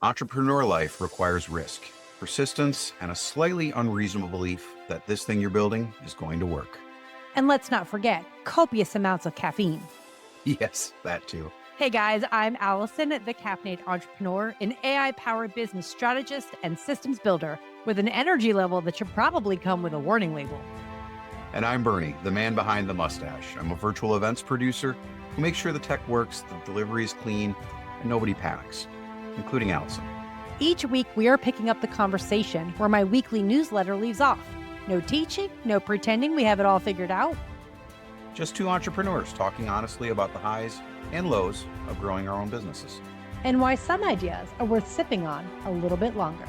Entrepreneur life requires risk, persistence, and a slightly unreasonable belief that this thing you're building is going to work. And let's not forget, copious amounts of caffeine. Yes, that too. Hey guys, I'm Allison, the Caffeinated entrepreneur, an AI-powered business strategist and systems builder with an energy level that should probably come with a warning label. And I'm Bernie, the man behind the mustache. I'm a virtual events producer who makes sure the tech works, the delivery is clean, and nobody panics, including Allison. Each week, we are picking up the conversation where my weekly newsletter leaves off. No teaching, no pretending we have it all figured out. Just two entrepreneurs talking honestly about the highs and lows of growing our own businesses. And why some ideas are worth sipping on a little bit longer.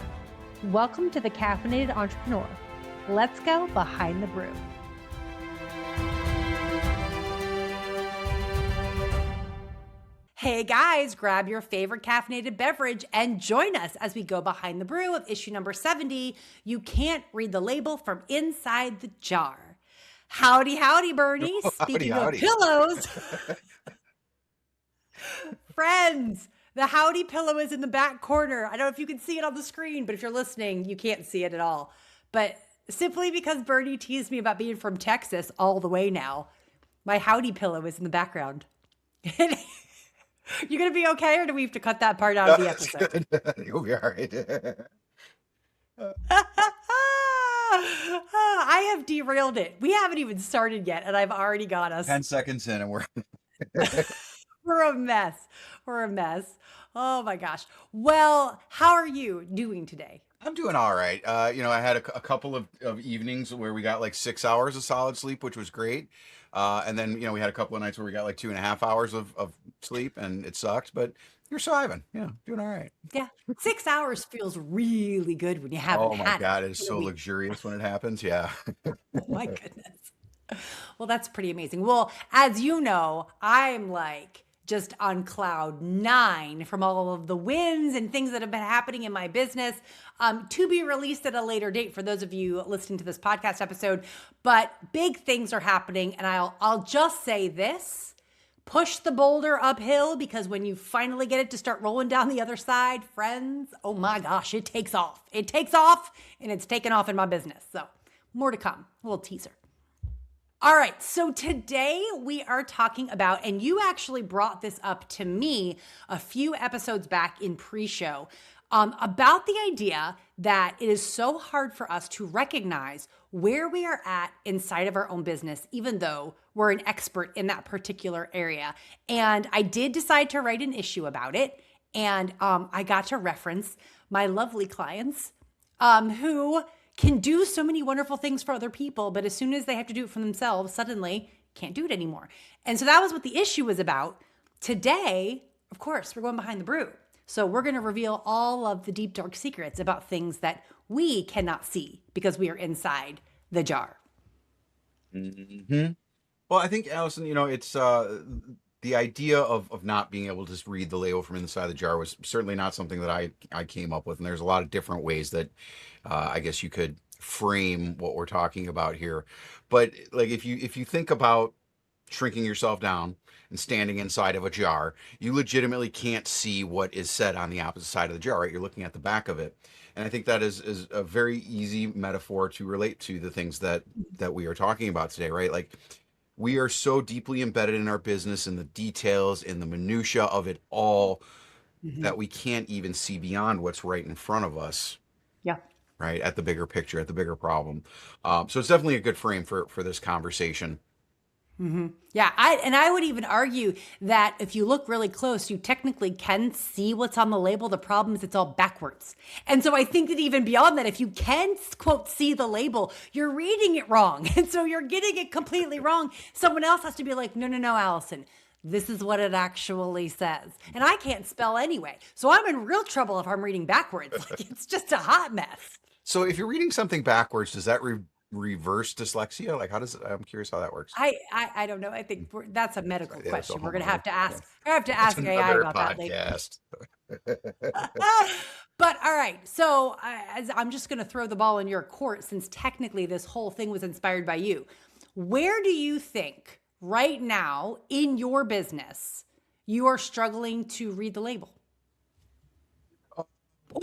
Welcome to the Caffeinated Entrepreneur. Let's go behind the brew. Hey guys, grab your favorite caffeinated beverage and join us as we go behind the brew of issue number 70. You can't read the label from inside the jar. Howdy, howdy, Bernie. Oh, Speaking howdy. of pillows, friends, the howdy pillow is in the back corner. I don't know if you can see it on the screen, but if you're listening, you can't see it at all. But simply because Bernie teased me about being from Texas all the way now, my howdy pillow is in the background. You gonna be okay, or do we have to cut that part out of the episode? You'll be all right. I have derailed it. We haven't even started yet, and I've already got us. 10 seconds in and we're... We're a mess. We're a mess. Oh my gosh. Well, how are you doing today? I'm doing all right. I had a couple of evenings where we got like 6 hours of solid sleep, which was great. And then, we had a couple of nights where we got like 2.5 hours of sleep and it sucked, but you're surviving. Yeah, doing all right. Yeah. 6 hours feels really good when you haven't Oh my had God, it. it is so luxurious when it happens. Yeah. Oh my goodness. Well, that's pretty amazing. Well, as you know, I'm like just on cloud 9 from all of the wins and things that have been happening in my business, to be released at a later date for those of you listening to this podcast episode. But big things are happening, and I'll just say this: push the boulder uphill, because when you finally get it to start rolling down the other side, friends, oh my gosh, it takes off. It takes off, and it's taken off in my business. So more to come. A little teaser. All right, so today we are talking about, and you actually brought this up to me a few episodes back in pre-show, about the idea that it is so hard for us to recognize where we are at inside of our own business, even though we're an expert in that particular area. And I did decide to write an issue about it, and I got to reference my lovely clients who can do so many wonderful things for other people, but as soon as they have to do it for themselves, suddenly can't do it anymore. And so that was what the issue was about. Today, of course, we're going behind the brew. So we're going to reveal all of the deep, dark secrets about things that we cannot see because we are inside the jar. Mm-hmm. Well, I think, Allison, it's the idea of not being able to just read the label from inside the jar was certainly not something that I came up with. And there's a lot of different ways that I guess you could frame what we're talking about here. But like if you think about shrinking yourself down and standing inside of a jar, you legitimately can't see what is said on the opposite side of the jar, right? You're looking at the back of it. And I think that is a very easy metaphor to relate to the things that we are talking about today, right? Like, we are so deeply embedded in our business, in the details, in the minutia of it all, that we can't even see beyond what's right in front of us. Yeah. Right, at the bigger picture, at the bigger problem. So it's definitely a good frame for this conversation. Mm-hmm. Yeah, I would even argue that if you look really close, you technically can see what's on the label. The problem is it's all backwards. And so I think that even beyond that, if you can, quote, see the label, you're reading it wrong. And so you're getting it completely wrong. Someone else has to be like, no, Allison, this is what it actually says. And I can't spell anyway. So I'm in real trouble if I'm reading backwards. Like, it's just a hot mess. So if you're reading something backwards, does that reverse dyslexia? Like, I'm curious how that works. I don't know. I think that's a medical question. We're gonna have to ask. Yeah. I have to ask AI about that later. But all right, so I'm just gonna throw the ball in your court, since technically this whole thing was inspired by you. Where do you think right now in your business you are struggling to read the label?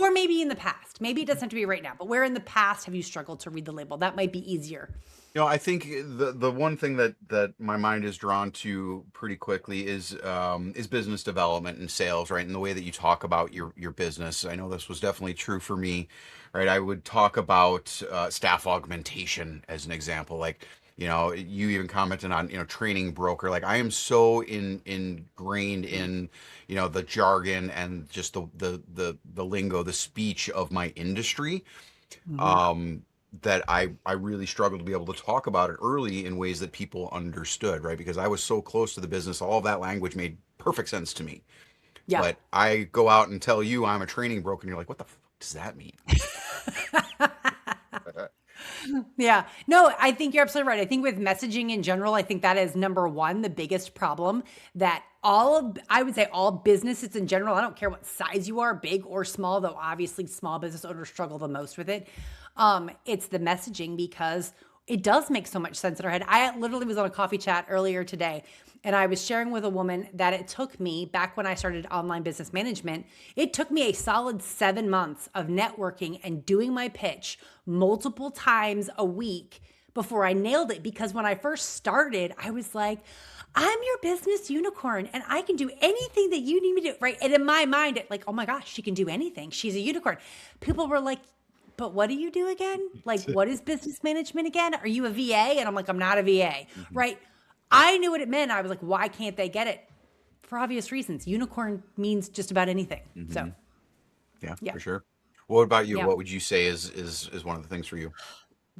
Or maybe in the past. Maybe it doesn't have to be right now, but where in the past have you struggled to read the label? That might be easier. I think the one thing that my mind is drawn to pretty quickly is business development and sales, right? And the way that you talk about your business. I know this was definitely true for me, right? I would talk about staff augmentation as an example, like. You even commented on, training broker. Like I am so ingrained in, the jargon and just the lingo, the speech of my industry, Mhm. um, that I really struggled to be able to talk about it early in ways that people understood, right? Because I was so close to the business, all of that language made perfect sense to me. Yeah. But I go out and tell you I'm a training broker, and you're like, what the fuck does that mean? Yeah. No, I think you're absolutely right. I think with messaging in general, I think that is number one, the biggest problem that I would say all businesses in general, I don't care what size you are, big or small, though obviously small business owners struggle the most with it. It's the messaging because it does make so much sense in our head. I literally was on a coffee chat earlier today and I was sharing with a woman that it took me back when I started online business management, it took me a solid 7 months of networking and doing my pitch multiple times a week before I nailed it. Because when I first started, I was like, I'm your business unicorn and I can do anything that you need me to do. Right. And in my mind, it like, oh my gosh, she can do anything. She's a unicorn. People were like, but what do you do again? Like, what is business management again? Are you a VA? And I'm like, I'm not a VA. Mhm. Right. I knew what it meant. I was like, why can't they get it? For obvious reasons. Unicorn means just about anything. So, Hmm. Yeah, yeah. for sure. What about you? Yeah. What would you say is one of the things for you?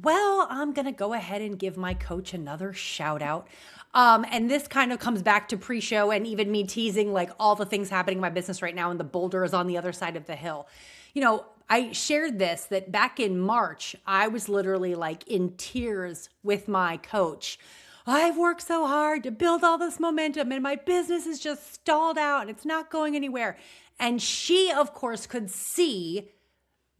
Well, I'm going to go ahead and give my coach another shout out. And this kind of comes back to pre show and even me teasing like all the things happening in my business right now, and the boulder is on the other side of the hill. I shared this that back in March, I was literally like in tears with my coach. I've worked so hard to build all this momentum, and my business is just stalled out and it's not going anywhere. And she, of course, could see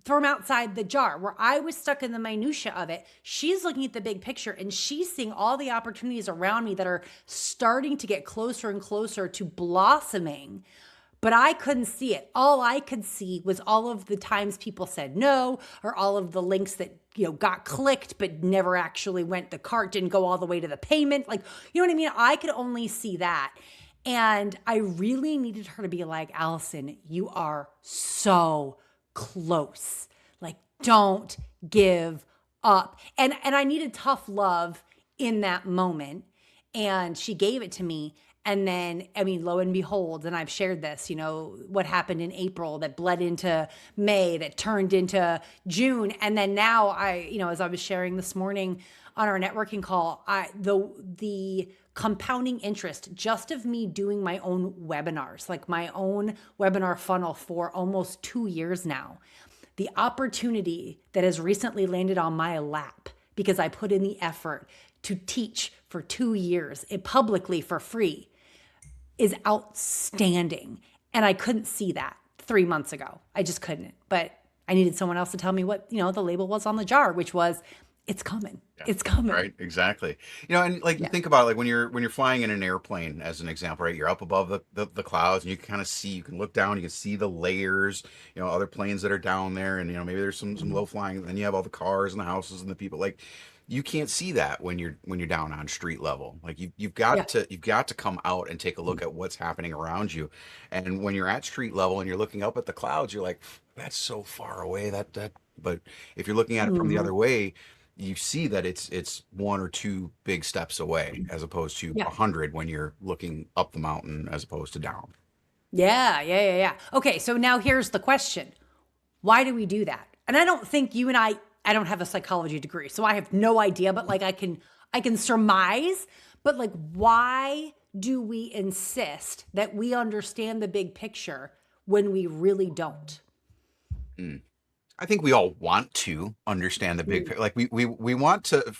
from outside the jar where I was stuck in the minutia of it. She's looking at the big picture and she's seeing all the opportunities around me that are starting to get closer and closer to blossoming. But I couldn't see it. All I could see was all of the times people said no, or all of the links that, got clicked but never actually went, the cart didn't go all the way to the payment. Like, you know what I mean? I could only see that. And I really needed her to be like, Allison, you are so close. Like, don't give up. And I needed tough love in that moment. And she gave it to me. And then, I mean, lo and behold, and I've shared this, what happened in April that bled into May, that turned into June. And then now as I was sharing this morning on our networking call, the compounding interest just of me doing my own webinars, like my own webinar funnel for almost 2 years now, the opportunity that has recently landed on my lap because I put in the effort to teach for 2 years publicly for free is outstanding. And I couldn't see that 3 months ago. I just couldn't. But I needed someone else to tell me what, the label was on the jar, which was, it's coming. Yeah. It's coming. Right, exactly. And like you Yeah. think about it, like when you're flying in an airplane as an example, right? You're up above the clouds and you can kind of see, you can look down, you can see the layers, other planes that are down there, and maybe there's some Mhm. low flying, and then you have all the cars and the houses and the people. Like you can't see that when you're down on street level. Like you've got Yeah. to come out and take a look at what's happening around you. And when you're at street level and you're looking up at the clouds, you're like, that's so far away. That but if you're looking at it from the Mhm. other way, you see that it's one or two big steps away as opposed to Yeah. 100 when you're looking up the mountain as opposed to down. Yeah. Yeah. Yeah. Yeah. Okay. So now here's the question. Why do we do that? And I don't think you and I don't have a psychology degree, so I have no idea, but like I can surmise, but like why do we insist that we understand the big picture when we really don't? Mm. I think we all want to understand the big Mm. picture. Like we want to,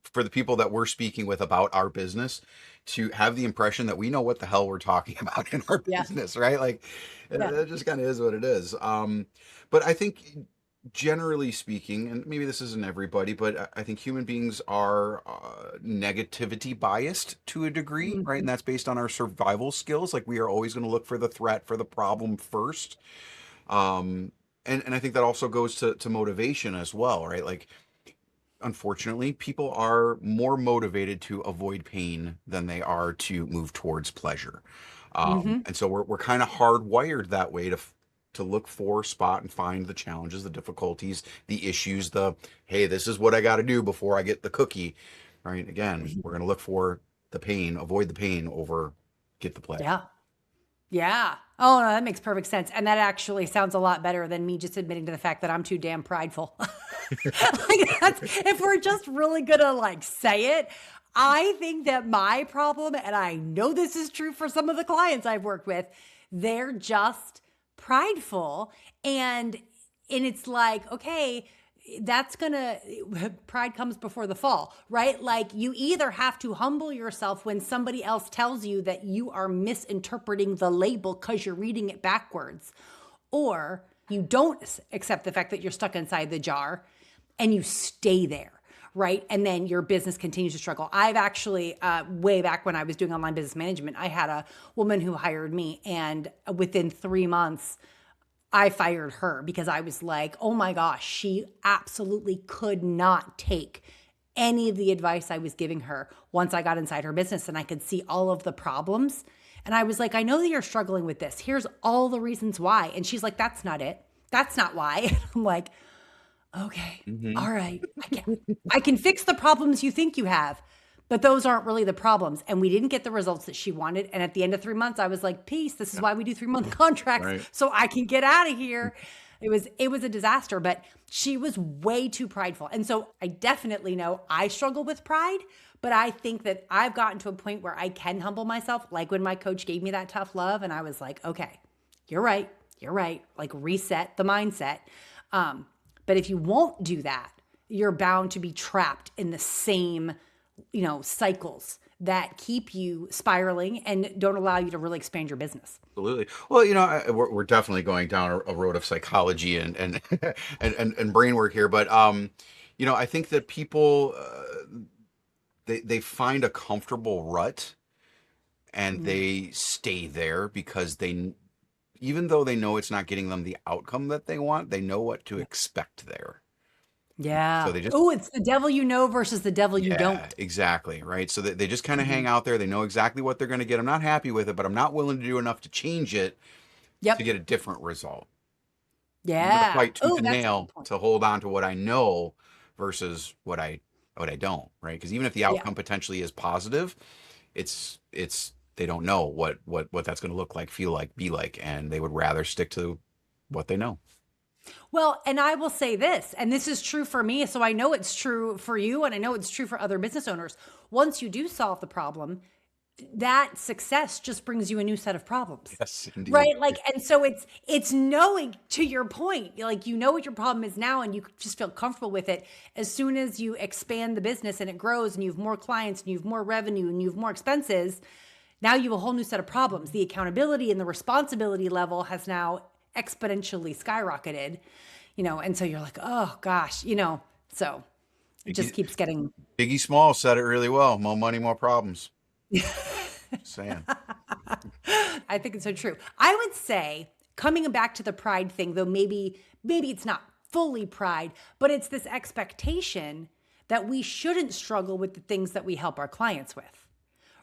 for the people that we're speaking with about our business, to have the impression that we know what the hell we're talking about in our Yeah. business, right? Like Yeah. it just kind of is what it is. But I think generally speaking, and maybe this isn't everybody, but I think human beings are negativity biased to a degree, right? And Mhm. that's based on our survival skills. Like we are always going to look for the threat, for the problem first. Um, and I think that also goes to motivation as well, right? Like, unfortunately, people are more motivated to avoid pain than they are to move towards pleasure. Hmm. And so we're kind of hardwired that way to look for, spot, and find the challenges, the difficulties, the issues, the, hey, this is what I got to do before I get the cookie, right? Again, we're going to look for the pain, avoid the pain over get the pleasure. Yeah. Yeah. Oh, no, that makes perfect sense. And that actually sounds a lot better than me just admitting to the fact that I'm too damn prideful. Like that's, if we're just really gonna like say it, I think that my problem, and I know this is true for some of the clients I've worked with, they're just prideful. And it's like, okay, that's gonna pride comes before the fall, right? Like you either have to humble yourself when somebody else tells you that you are misinterpreting the label because you're reading it backwards, or you don't accept the fact that you're stuck inside the jar and you stay there, right? And then your business continues to struggle. I've actually, way back when I was doing online business management, I had a woman who hired me, and within 3 months I fired her because I was like, oh my gosh, she absolutely could not take any of the advice I was giving her once I got inside her business and I could see all of the problems. And I was like, I know that you're struggling with this. Here's all the reasons why. And she's like, that's not it. That's not why. And I'm like, okay, Hmm. all right. I can fix the problems you think you have, but those aren't really the problems. And we didn't get the results that she wanted. And at the end of 3 months, I was like, peace. This is why we do 3 month contracts Right. so I can get out of here. It was a disaster, but she was way too prideful. And so I definitely know I struggle with pride, but I think that I've gotten to a point where I can humble myself, like when my coach gave me that tough love and I was like, okay, you're right. You're right. Like reset the mindset. But if you won't do that, you're bound to be trapped in the same, cycles that keep you spiraling and don't allow you to really expand your business. Absolutely. Well, we're definitely going down a road of psychology and and brain work here, but I think that people they find a comfortable rut and Mm. they stay there because even though they know it's not getting them the outcome that they want, they know what to expect there. So Yeah. they just Oh, it's the devil you know versus the devil you yeah, don't. exactly, right? So they just kind of hang Mhm. out there. They know exactly what they're going to get. I'm not happy with it, but I'm not willing to do enough to change it to Yep. get a different result. I'm going to Yeah. fight tooth Oh, and that's a good nail point. to hold on to what I know versus what I don't, right? Because even if the Yeah. outcome potentially is positive, it's they don't know what that's going to look like, feel like, be like, and they would rather stick to what they know. Well, and I will say this, and this is true for me, so I know it's true for you, and I know it's true for other business owners. Once you do solve the problem, that success just brings you a new set of problems. Yes, indeed. Right? Like, and so it's knowing, to your point, like you know what your problem is now and you just feel comfortable with it. As soon as you expand the business and it grows and you have more clients and you have more revenue and you have more expenses, now you have a whole new set of problems. The accountability and the responsibility level has now exponentially skyrocketed, and so you're like, oh gosh, so it just Biggie, keeps getting. Biggie Small said it really well. More money, more problems. Saying. I think it's so true. I would say, coming back to the pride thing, though maybe it's not fully pride, but it's this expectation that we shouldn't struggle with the things that we help our clients with.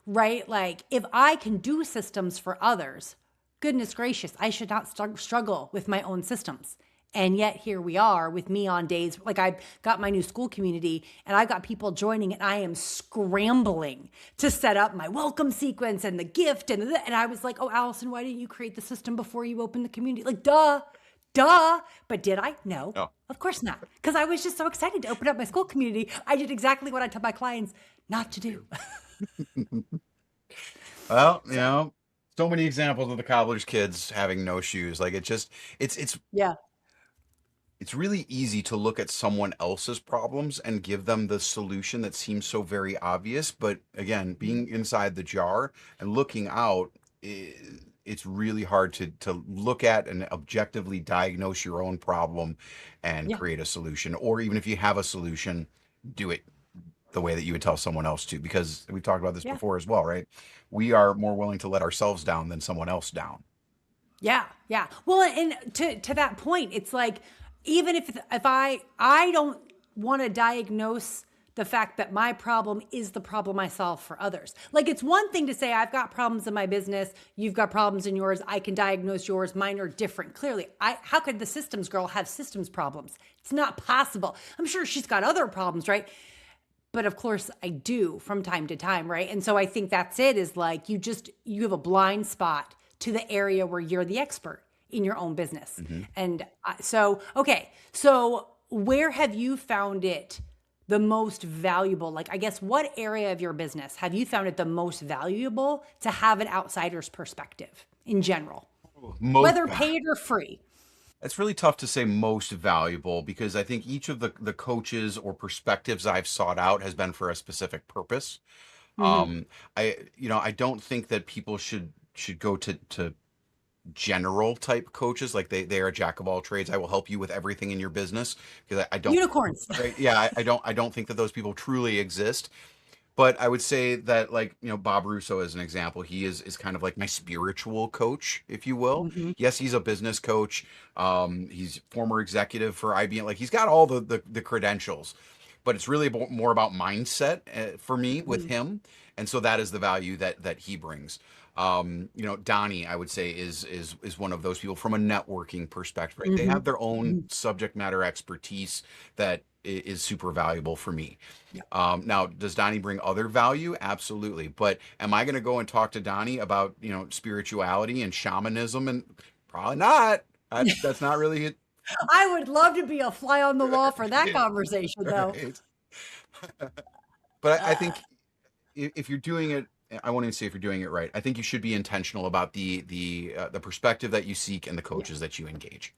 Right? Like if I can do systems for others, goodness gracious, I should not struggle with my own systems. And yet here we are with me on days like I've got my new school community and I've got people joining and I am scrambling to set up my welcome sequence and the gift and I was like, "Oh, Allison, why didn't you create the system before you opened the community?" Like, duh. But did I? No, Oh, of course not. Because I was just so excited to open up my school community. I did exactly what I tell my clients not to do. well, So, so many examples of the cobbler's kids having no shoes. Like it's yeah. it's really easy to look at someone else's problems and give them the solution that seems so very obvious. But again, being inside the jar and looking out, it's really hard to look at and objectively diagnose your own problem and Yeah. create a solution. Or even if you have a solution, do it the way that you would tell someone else to. Because we've talked about this Yeah. before as well, right? We are more willing to let ourselves down than someone else down. Yeah, yeah. Well, and to that point, it's like even if I don't want to diagnose the fact that my problem is the problem I solve for others. Like it's one thing to say I've got problems in my business, you've got problems in yours, I can diagnose yours, mine are different. Clearly, I how could the systems girl have systems problems? It's not possible. I'm sure she's got other problems, right? But of course I do from time to time, right? And so I think that's it is like you have a blind spot to the area where you're the expert in your own business. Hmm. And so okay, so where have you found it the most valuable? Like I guess what area of your business have you found it the most valuable to have an outsider's perspective in general, Most whether paid or free? It's really tough to say most valuable because I think each of the coaches or perspectives I've sought out has been for a specific purpose. Mhm. I don't think that people should go to general type coaches like they are a jack of all trades. I will help you with everything in your business because I don't. Unicorns. Right? Yeah, I don't think that those people truly exist. But I would say that, like, Bob Russo as an example, he is kind of like my spiritual coach, if you will. Mhm. Yes, he's a business coach. He's former executive for IBM. Like, he's got all the credentials, but it's really more about mindset for me with Mhm. him. And so that is the value that he brings. Donnie, I would say is one of those people from a networking perspective, right? They have Mhm. their own Mhm. subject matter expertise that is super valuable for me. Yeah. Now, does Donnie bring other value? Absolutely. But am I going to go and talk to Donnie about, spirituality and shamanism? And probably not. That's not really it. I would love to be a fly on the wall for that conversation, though. Right. But I think if you're doing it, I won't even say if you're doing it right. I think you should be intentional about the perspective that you seek and the Yeah. coaches that you engage.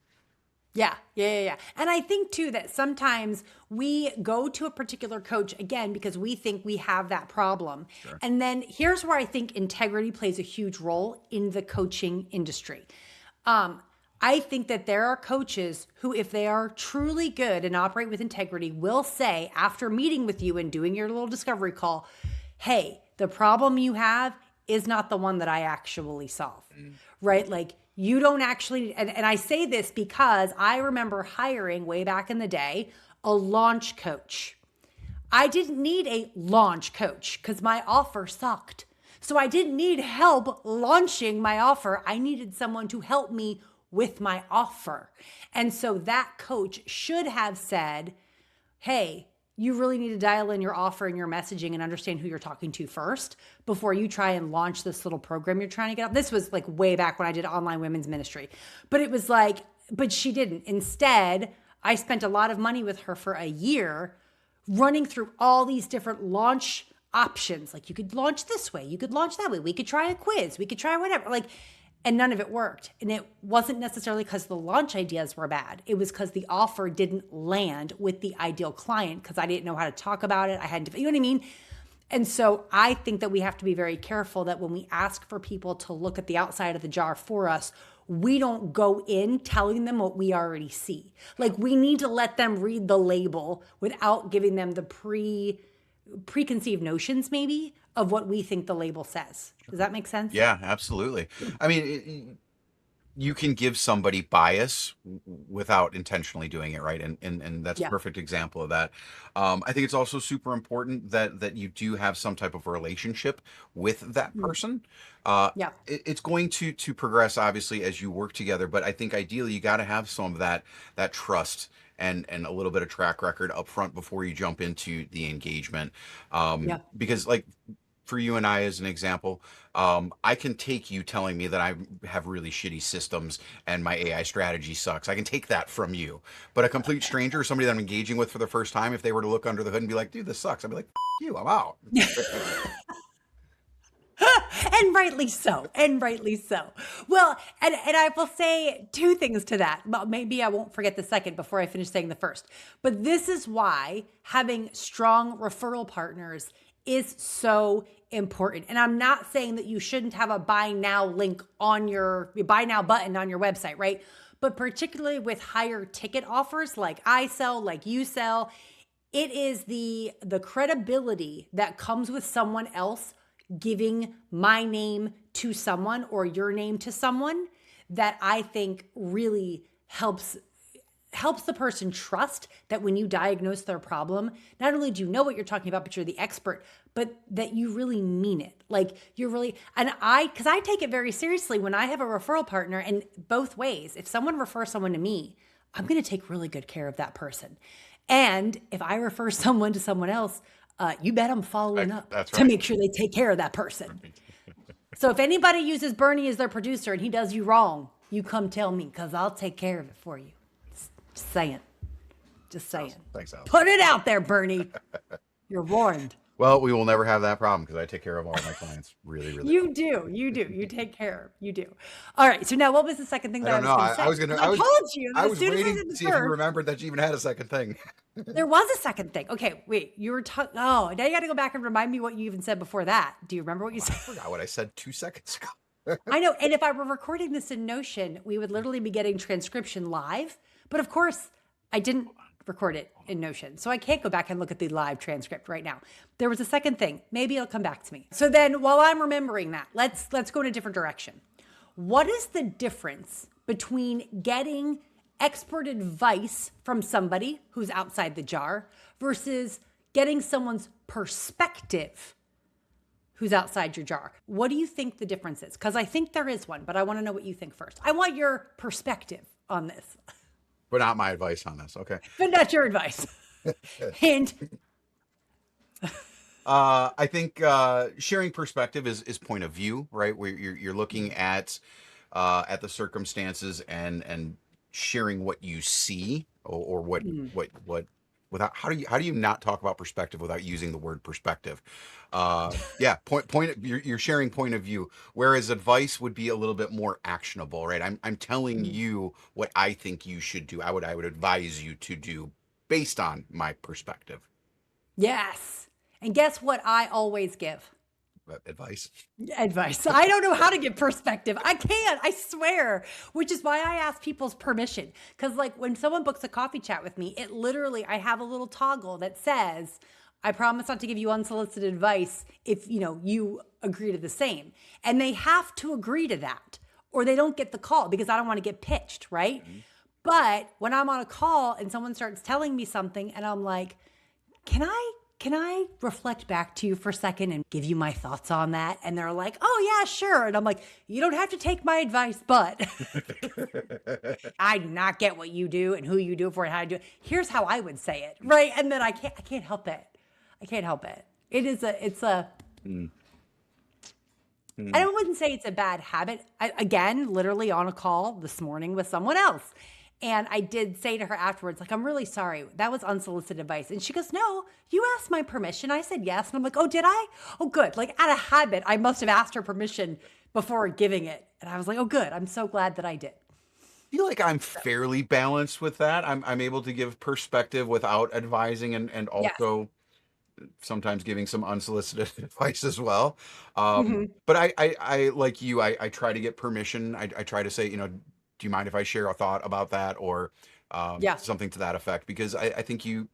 Yeah, yeah, yeah, yeah. And I think too that sometimes we go to a particular coach again because we think we have that problem. Sure. And then here's where I think integrity plays a huge role in the coaching industry. Um, I think that there are coaches who, if they are truly good and operate with integrity, will say after meeting with you and doing your little discovery call, hey, the problem you have is not the one that I actually solve, Mm. right? Like you don't actually, and I say this because I remember hiring way back in the day a launch coach. I didn't need a launch coach because my offer sucked. So I didn't need help launching my offer. I needed someone to help me with my offer. And so that coach should have said, hey, you really need to dial in your offer and your messaging and understand who you're talking to first before you try and launch this little program you're trying to get up. This was like way back when I did online women's ministry. But it was like, but she didn't. Instead, I spent a lot of money with her for a year running through all these different launch options. Like you could launch this way, you could launch that way. We could try a quiz, we could try whatever. Like, and none of it worked. And it wasn't necessarily because the launch ideas were bad. It was because the offer didn't land with the ideal client because I didn't know how to talk about it. I had to, you know what I mean? And so I think that we have to be very careful that when we ask for people to look at the outside of the jar for us, we don't go in telling them what we already see. Like we need to let them read the label without giving them the preconceived notions maybe of what we think the label says. Does that make sense? Yeah, absolutely. I mean, you can give somebody bias without intentionally doing it, right? And that's a Yeah. perfect example of that. I think it's also super important that you do have some type of relationship with that Mm. person. Yeah. It's going to progress obviously as you work together, but I think ideally you got to have some of that trust and a little bit of track record up front before you jump into the engagement. Yeah. Because like for you and I as an example, I can take you telling me that I have really shitty systems and my AI strategy sucks. I can take that from you. But a complete stranger, somebody that I'm engaging with for the first time, if they were to look under the hood and be like, dude, this sucks, I'd be like, you, I'm out. And rightly so. And rightly so. Well, and I will say two things to that. Well, maybe I won't forget the second before I finish saying the first. But this is why having strong referral partners is so important. And I'm not saying that you shouldn't have a buy now link on your buy now button on your website, right? But particularly with higher ticket offers like I sell, like you sell, it is the credibility that comes with someone else giving my name to someone or your name to someone that I think really helps the person trust that when you diagnose their problem, not only do you know what you're talking about, but you're the expert, but that you really mean it. Like you're really, and because I take it very seriously when I have a referral partner, and both ways. If someone refers someone to me, I'm going to take really good care of that person. And if I refer someone to someone else, you bet I'm following up That's to right. make sure they take care of that person. So if anybody uses Bernie as their producer and he does you wrong, you come tell me because I'll take care of it for you. Just saying. Just saying. Awesome. Thanks, Alice. Put it out there, Bernie. You're warned. Well, we will never have that problem because I take care of all my clients really, really well. You do. You do. You take care. You do. All right. So now what was the second thing I that I don't was know. going to say? I was gonna. 'Cause I told you I that as was soon as I waiting did to the see if you first, remembered that you even had a second thing. there was a second thing. Okay, wait. You were talking. Oh, now you got to go back and remind me what you even said before that. Do you remember what you I said? forgot what I said 2 seconds ago. I know. And if I were recording this in Notion, we would literally be getting transcription live. But of course, I didn't record it in Notion. So I can't go back and look at the live transcript right now. There was a second thing. Maybe it'll come back to me. So then while I'm remembering that, let's go in a different direction. What is the difference between getting expert advice from somebody who's outside the jar versus getting someone's perspective who's outside your jar? What do you think the difference is? Because I think there is one, but I want to know what you think first. I want your perspective on this, But not my advice on this. Okay. but not your advice. Hint. I think sharing perspective is point of view, right? Where you're looking at the circumstances and sharing what you see or what without how do you not talk about perspective without using the word perspective? Yeah, you're sharing point of view, whereas advice would be a little bit more actionable, right? I'm telling you what I think you should do. I would advise you to do based on my perspective. Yes. And guess what I always give? Advice. Advice. I don't know how to give perspective. I can't, I swear, which is why I ask people's permission. Because, like, when someone books a coffee chat with me, it literally, I have a little toggle that says, I promise not to give you unsolicited advice if, you agree to the same. And they have to agree to that or they don't get the call because I don't want to get pitched, right? Mhm. But when I'm on a call and someone starts telling me something and I'm like, can I reflect back to you for a second and give you my thoughts on that? And they're like, oh, yeah, sure. And I'm like, you don't have to take my advice, but I do not get what you do and who you do it for and how you do it. Here's how I would say it, right? And then I can't help it. I can't help it. It's a, Mm. I Mm. wouldn't say it's a bad habit. Again, literally on a call this morning with someone else. And I did say to her afterwards, like, I'm really sorry. That was unsolicited advice. And she goes, no, you asked my permission. I said yes. And I'm like, oh, did I? Oh, good. Like, out of habit, I must have asked her permission before giving it. And I was like, oh, good. I'm so glad that I did. Feel like I'm fairly balanced with that. I'm able to give perspective without advising and Yes. also sometimes giving some unsolicited advice as well. Hmm. But I like you, I try to get permission. I try to say, do you mind if I share a thought about that or Yeah. something to that effect? Because I think to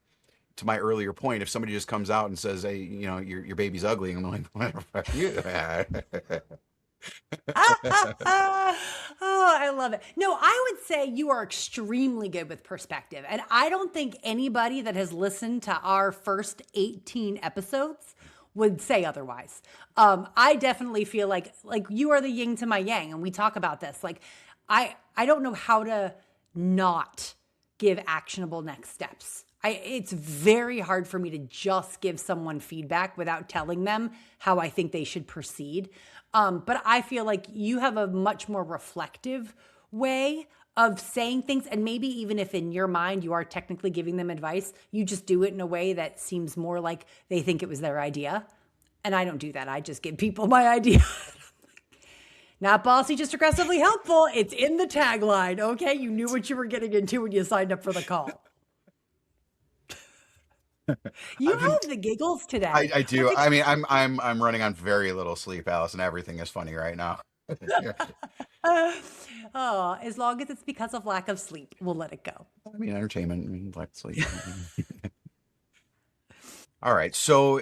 my earlier point, if somebody just comes out and says, hey, your baby's ugly, and I'm like, whatever. Oh, I love it. No, I would say you are extremely good with perspective. And I don't think anybody that has listened to our first 18 episodes would say otherwise. I definitely feel like you are the yin to my yang, and we talk about this. Like, I don't know how to not give actionable next steps. It's very hard for me to just give someone feedback without telling them how I think they should proceed. But I feel like you have a much more reflective way of saying things. And maybe even if in your mind you are technically giving them advice, you just do it in a way that seems more like they think it was their idea. And I don't do that. I just give people my idea. Not bossy, just aggressively helpful. It's in the tagline. Okay. You knew what you were getting into when you signed up for the call. You I've been have the giggles today. I I do. think I mean, I'm running on very little sleep, Alice, and everything is funny right now. Yeah. oh, as long as it's because of lack of sleep, we'll let it go. I mean, entertainment, I mean, like sleep. All right. So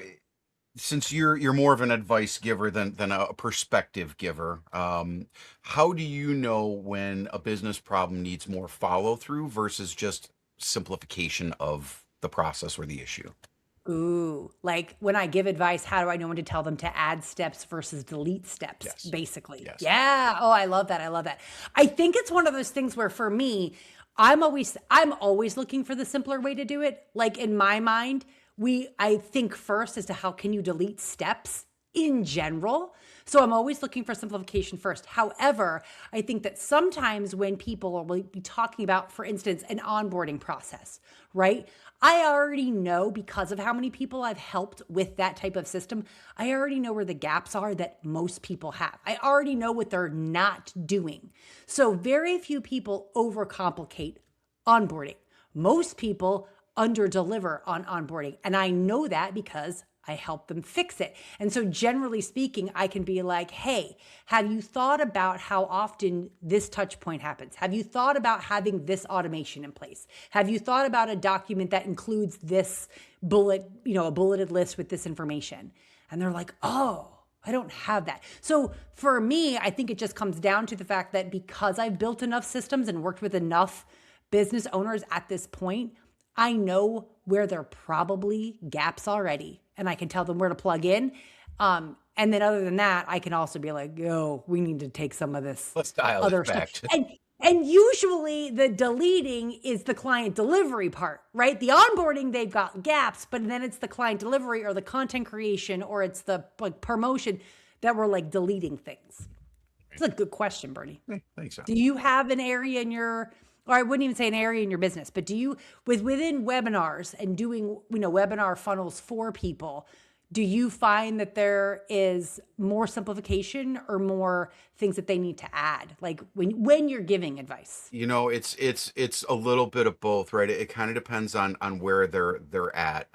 since you're more of an advice giver than a perspective giver, how do you know when a business problem needs more follow through versus just simplification of the process or the issue? Ooh, like when I give advice, how do I know when to tell them to add steps versus delete steps, Yes. basically? Yes. Yeah. Oh, I love that. I love that. I think it's one of those things where for me, I'm always looking for the simpler way to do it. Like in my mind, I think first as to how can you delete steps in general. So I'm always looking for simplification first. However, I think that sometimes when people will be talking about, for instance, an onboarding process, right? I already know because of how many people I've helped with that type of system. I already know where the gaps are that most people have. I already know what they're not doing. So very few people overcomplicate onboarding. Most people underdeliver on onboarding. And I know that because I help them fix it. And so, generally speaking, I can be like, hey, have you thought about how often this touch point happens? Have you thought about having this automation in place? Have you thought about a document that includes this a bulleted list with this information? And they're like, oh, I don't have that. So for me, I think it just comes down to the fact that because I've built enough systems and worked with enough business owners at this point, I know where there are probably gaps already, and I can tell them where to plug in. And then other than that, I can also be like, "Yo, we need to take some of this Let's dial this other stuff." back. And usually the deleting is the client delivery part, right? The onboarding, they've got gaps, but then it's the client delivery or the content creation or it's the like promotion that we're like deleting things. It's a good question, Bernie. Thanks, so. Do you have an area in your, or I wouldn't even say an area in your business, but do you, within webinars and doing, webinar funnels for people, do you find that there is more simplification or more things that they need to add? Like when you're giving advice? It's a little bit of both, right? It kind of depends on where they're at.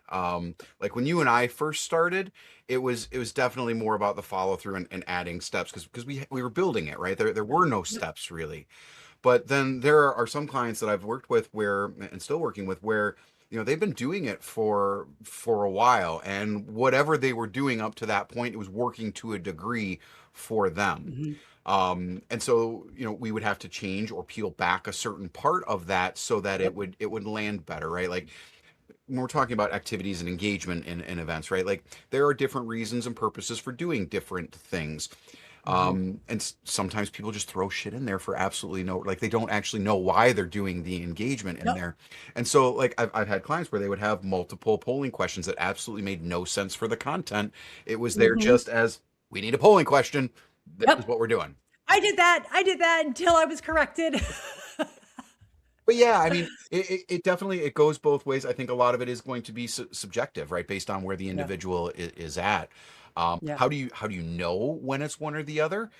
Like when you and I first started, it was definitely more about the follow through and adding steps because we were building it, right? There were no Yep. steps really. But then there are some clients that I've worked with where and still working with where they've been doing it for a while, and whatever they were doing up to that point, it was working to a degree for them. Mhm. And so we would have to change or peel back a certain part of that so that it Yep. would land better, right? Like when we're talking about activities and engagement in events, right? Like there are different reasons and purposes for doing different things. Mhm. And sometimes people just throw shit in there for absolutely no, like they don't actually know why they're doing the engagement in Yep. there. And so like I've had clients where they would have multiple polling questions that absolutely made no sense for the content. It was there Mhm. just as we need a polling question. This is Yep. what we're doing. I did that until I was corrected. But yeah, I mean, it definitely it goes both ways. I think a lot of it is going to be subjective, right, based on where the Yeah. individual is at. Yeah. How do you know when it's one or the other?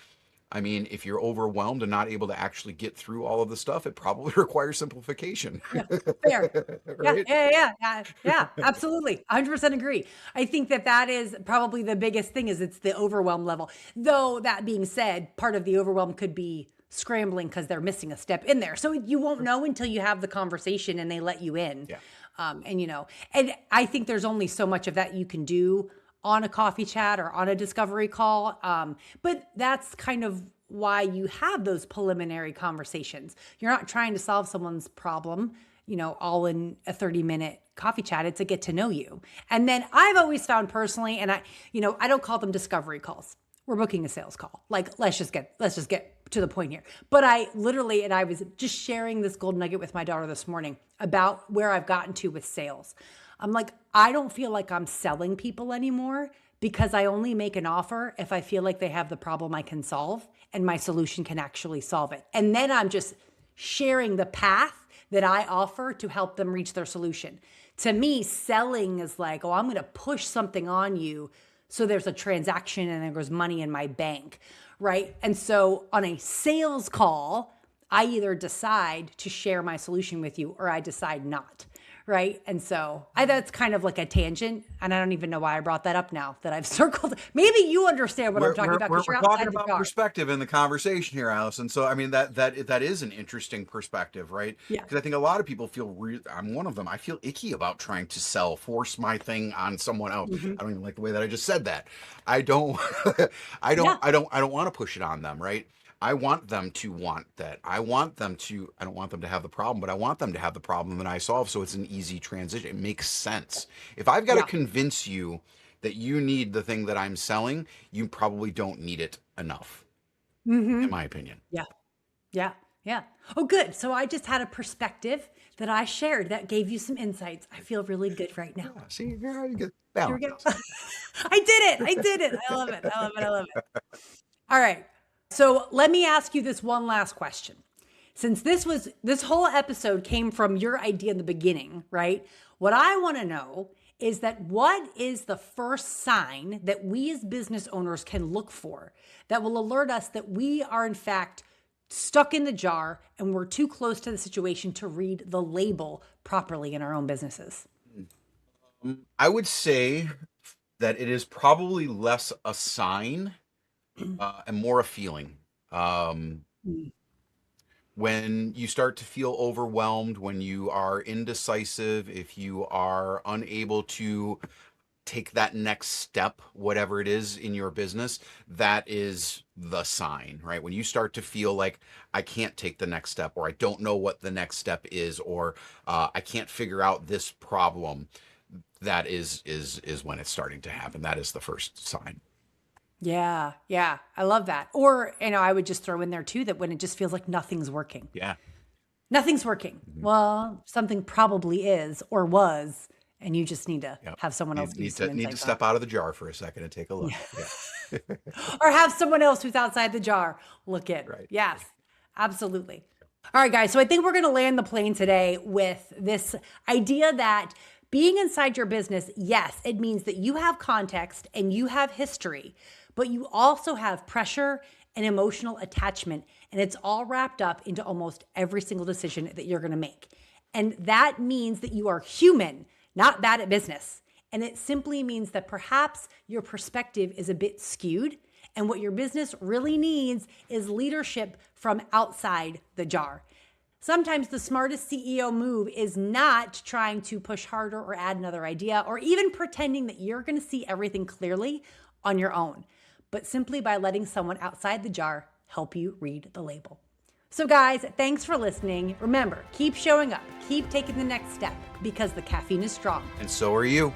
I mean, if you're overwhelmed and not able to actually get through all of the stuff, it probably requires simplification, Yeah. Fair. Yeah, right? yeah, yeah, yeah, yeah, absolutely. 100% agree. I think that that is probably the biggest thing is it's the overwhelm level. Though that being said, part of the overwhelm could be scrambling because they're missing a step in there. So you won't know until you have the conversation and they let you in. Yeah. And I think there's only so much of that you can do on a coffee chat or on a discovery call. But that's kind of why you have those preliminary conversations. You're not trying to solve someone's problem, all in a 30-minute coffee chat. It's a get to know you. And then I've always found personally, and I don't call them discovery calls. We're booking a sales call. Like, let's just get to the point here. But I was just sharing this gold nugget with my daughter this morning about where I've gotten to with sales. I'm like, I don't feel like I'm selling people anymore because I only make an offer if I feel like they have the problem I can solve and my solution can actually solve it. And then I'm just sharing the path that I offer to help them reach their solution. To me, selling is like, oh, I'm going to push something on you so there's a transaction and there's money in my bank, right? And so on a sales call, I either decide to share my solution with you or I decide not, right? And so that's kind of like a tangent. And I don't even know why I brought that up now that I've circled. Maybe you understand what I'm talking about because We're you're talking outside the about jar. perspective in the conversation here, Allison. So I mean that is an interesting perspective, right? Yeah. Because I think a lot of people feel I'm one of them. I feel icky about trying to force my thing on someone else. Hmm. I don't even like the way that I just said that. I don't, Yeah. I don't want to push it on them, right? I want them to want that. I don't want them to have the problem, but I want them to have the problem that I solve. So it's an easy transition. It makes sense. If I've got to Yeah. convince you that you need the thing that I'm selling, you probably don't need it enough, Hmm. in my opinion. Yeah. Yeah. Yeah. Oh, good. So I just had a perspective that I shared that gave you some insights. I feel really good right now. Yeah, see, yeah, you get Here we balance. go. I did it. I did it. I love it. I love it. I love it. All right. So let me ask you this one last question. Since this whole episode came from your idea in the beginning, right? What I want to know is that what is the first sign that we as business owners can look for that will alert us that we are in fact stuck in the jar and we're too close to the situation to read the label properly in our own businesses? I would say that it is probably less a sign and more a feeling. Um, Mm. when you start to feel overwhelmed, when you are indecisive, if you are unable to take that next step, whatever it is in your business, that is the sign, right? When you start to feel like I can't take the next step, or I don't know what the next step is, or I can't figure out this problem, that is when it's starting to happen. That is the first sign. Yeah, yeah, I love that. Or, I would just throw in there too that when it just feels like nothing's working. Yeah. Nothing's working. Mhm. Well, something probably is or was, and you just need to Yeah. have someone else give you some Need to insights on it. step out of the jar for a second and take a look. Yeah. Yeah. Or have someone else who's outside the jar look in. Right. Yes, absolutely. All right, guys. So I think we're going to land the plane today with this idea that being inside your business, yes, it means that you have context and you have history, but you also have pressure and emotional attachment. And it's all wrapped up into almost every single decision that you're going to make. And that means that you are human, not bad at business. And it simply means that perhaps your perspective is a bit skewed. And what your business really needs is leadership from outside the jar. Sometimes the smartest CEO move is not trying to push harder or add another idea or even pretending that you're going to see everything clearly on your own, but simply by letting someone outside the jar help you read the label. So guys, thanks for listening. Remember, keep showing up, keep taking the next step because the caffeine is strong. And so are you.